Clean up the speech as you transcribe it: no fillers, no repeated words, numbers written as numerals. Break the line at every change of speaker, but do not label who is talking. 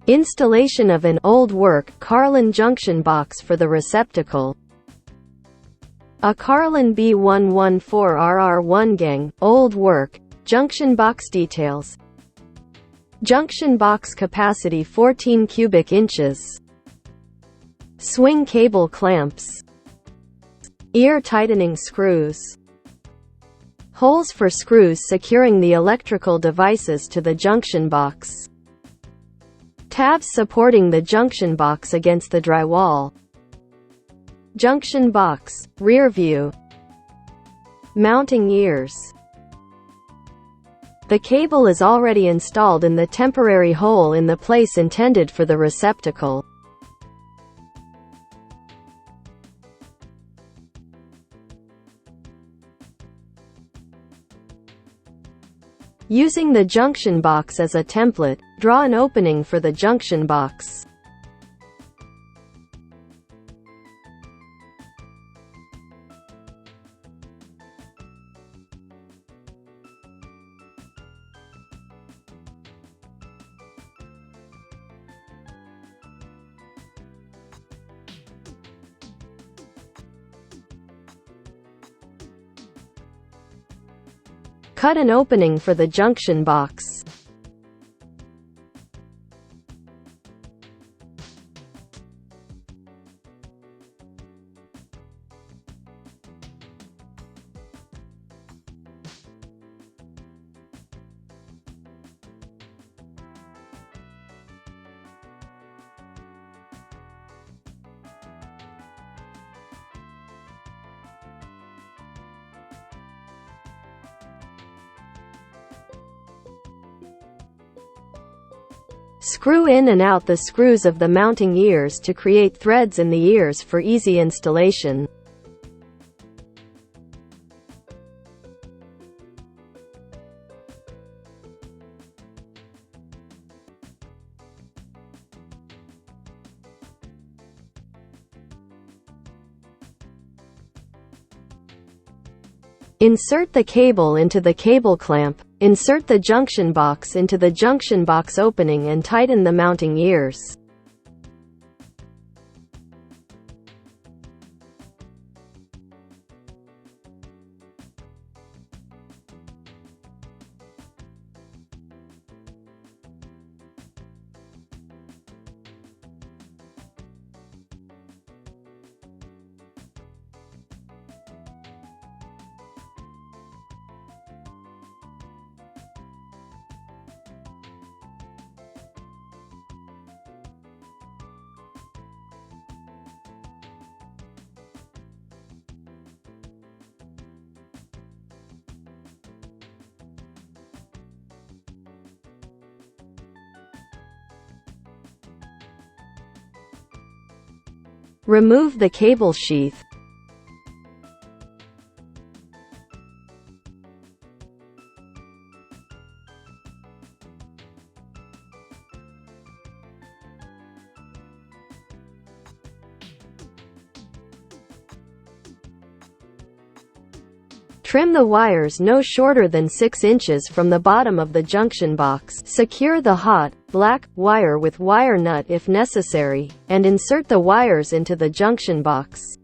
Installation of an old work Carlon junction box for the receptacle. A Carlon B114RR1 gang, old work, junction box details. Junction box capacity 14 cubic inches. Swing cable clamps. Ear tightening screws. Holes for screws securing the electrical devices to the junction box. Tabs supporting the junction box against the drywall. Junction box, rear view. Mounting ears. The cable is already installed in the temporary hole in the place intended for the receptacle. Using the junction box as a template, draw an opening for the junction box. Cut an opening for the junction box. Screw in and out the screws of the mounting ears to create threads in the ears for easy installation. Insert the cable into the cable clamp. Insert the junction box into the junction box opening and tighten the mounting ears. Remove the cable sheath. Trim the wires no shorter than 6 inches from the bottom of the junction box. Secure the hot, black, wire with wire nut if necessary, and insert the wires into the junction box.